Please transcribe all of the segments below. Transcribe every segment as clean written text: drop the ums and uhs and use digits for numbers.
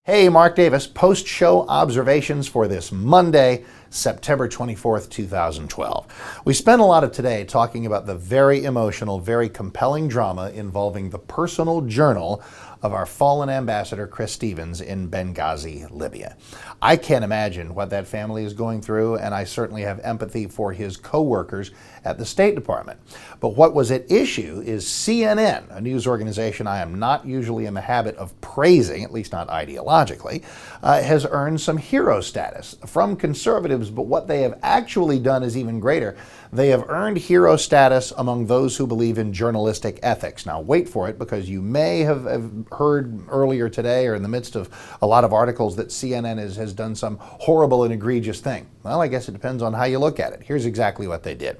Hey, Mark Davis, post-show observations for this Monday, September 24th, 2012. We spent a lot of today talking about the very emotional, very compelling drama involving the personal journal of our fallen ambassador, Chris Stevens, in Benghazi, Libya. I can't imagine what that family is going through, and I certainly have empathy for his co-workers at the State Department. But what was at issue is CNN, a news organization I am not usually in the habit of praising, at least not ideologically, has earned some hero status from conservatives, but what they have actually done is even greater. They have earned hero status among those who believe in journalistic ethics. Now wait for it, because you may have heard earlier today or in the midst of a lot of articles that CNN has done some horrible and egregious thing. Well, I guess it depends on how you look at it. Here's exactly what they did.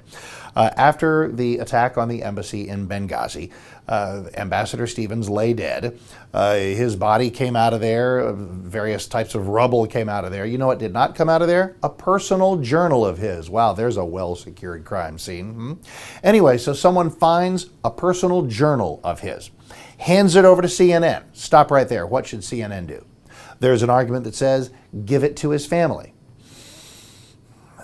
After the attack on the embassy in Benghazi, Ambassador Stevens lay dead. His body came out of there. Various types of rubble came out of there. You know what did not come out of there? A personal journal of his. Wow, there's a well-secured crime scene. Anyway, so someone finds a personal journal of his, hands it over to CNN. Stop right there. What should CNN do? There's an argument that says, give it to his family.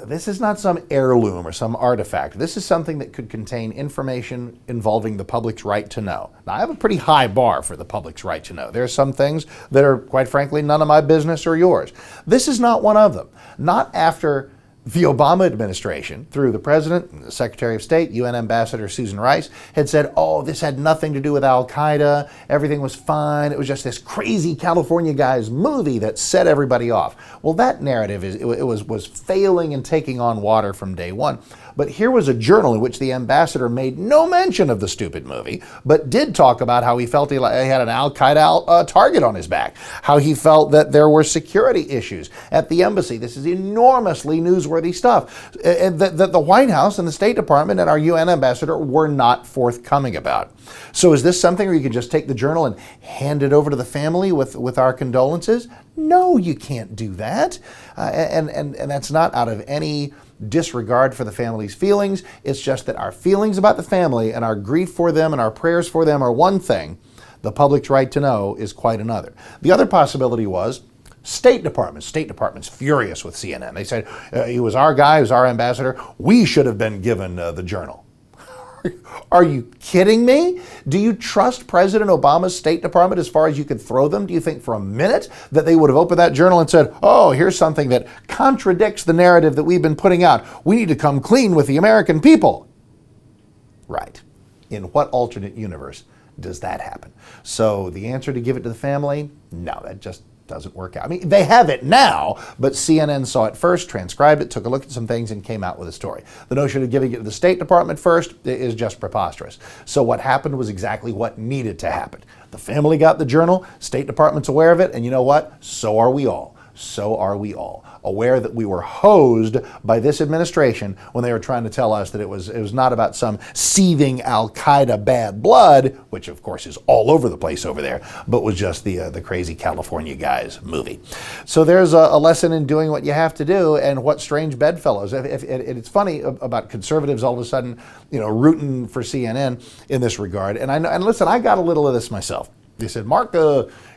This is not some heirloom or some artifact. This is something that could contain information involving the public's right to know. Now, I have a pretty high bar for the public's right to know. There are some things that are, quite frankly, none of my business or yours. This is not one of them. Not after the Obama administration, through the President, the Secretary of State, UN Ambassador Susan Rice, had said, oh, this had nothing to do with Al-Qaeda, everything was fine, it was just this crazy California guy's movie that set everybody off. Well, that narrative was failing and taking on water from day one. But here was a journal in which the ambassador made no mention of the stupid movie, but did talk about how he felt he had an Al-Qaeda target on his back, how he felt that there were security issues at the embassy. This is enormously newsworthy stuff that the White House and the State Department and our UN ambassador were not forthcoming about. So is this something where you can just take the journal and hand it over to the family with our condolences? No, you can't do that. And that's not out of any disregard for the family's feelings. It's just that our feelings about the family and our grief for them and our prayers for them are one thing. The public's right to know is quite another. The other possibility was State Department. State Department's furious with CNN. They said, he was our guy, he was our ambassador. We should have been given the journal. Are you kidding me? Do you trust President Obama's State Department as far as you could throw them? Do you think for a minute that they would have opened that journal and said, oh, here's something that contradicts the narrative that we've been putting out. We need to come clean with the American people. Right. In what alternate universe does that happen? So the answer to give it to the family? No, that just doesn't work out. I mean, they have it now, but CNN saw it first, transcribed it, took a look at some things, and came out with a story. The notion of giving it to the State Department first is just preposterous. So what happened was exactly what needed to happen. The family got the journal, State Department's aware of it, and you know what? So are we all. So are we all. Aware that we were hosed by this administration when they were trying to tell us that it was not about some seething Al-Qaeda bad blood, which of course is all over the place over there, but was just the crazy California guys movie. So there's a lesson in doing what you have to do, and what strange bedfellows. It's funny about conservatives all of a sudden, rooting for CNN in this regard. And listen, I got a little of this myself. They said, Mark,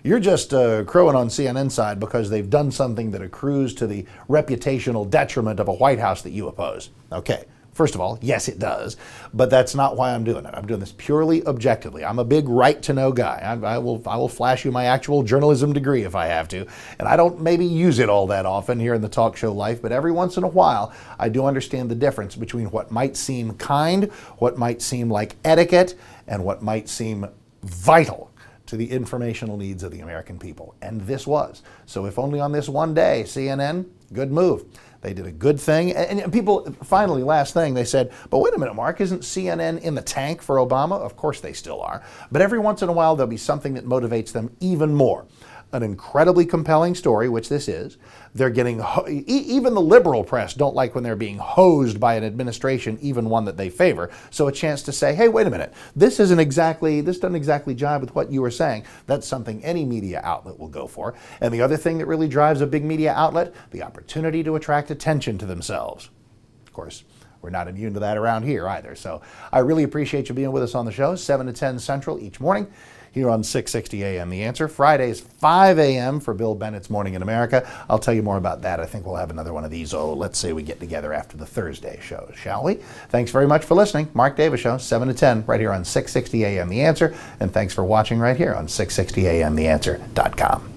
you're just crowing on CNN side because they've done something that accrues to the reputational detriment of a White House that you oppose. Okay, first of all, yes, it does, but that's not why I'm doing it. I'm doing this purely objectively. I'm a big right-to-know guy. I will flash you my actual journalism degree if I have to, and I don't maybe use it all that often here in the talk show life, but every once in a while, I do understand the difference between what might seem kind, what might seem like etiquette, and what might seem vital to the informational needs of the American people. And this was. So if only on this one day, CNN, good move. They did a good thing. And people, finally, last thing, they said, but wait a minute, Mark, isn't CNN in the tank for Obama? Of course they still are. But every once in a while, there'll be something that motivates them even more. An incredibly compelling story, which this is. They're getting, even the liberal press don't like when they're being hosed by an administration, even one that they favor. So a chance to say, hey, wait a minute, this doesn't exactly jive with what you were saying. That's something any media outlet will go for. And the other thing that really drives a big media outlet, the opportunity to attract attention to themselves. Of course, we're not immune to that around here either. So I really appreciate you being with us on the show, 7 to 10 Central each morning, here on 660 AM The Answer. Fridays, 5 a.m. for Bill Bennett's Morning in America. I'll tell you more about that. I think we'll have another one of these. Oh, let's say we get together after the Thursday show, shall we? Thanks very much for listening. Mark Davis Show, 7 to 10, right here on 660 AM The Answer. And thanks for watching right here on 660amtheanswer.com.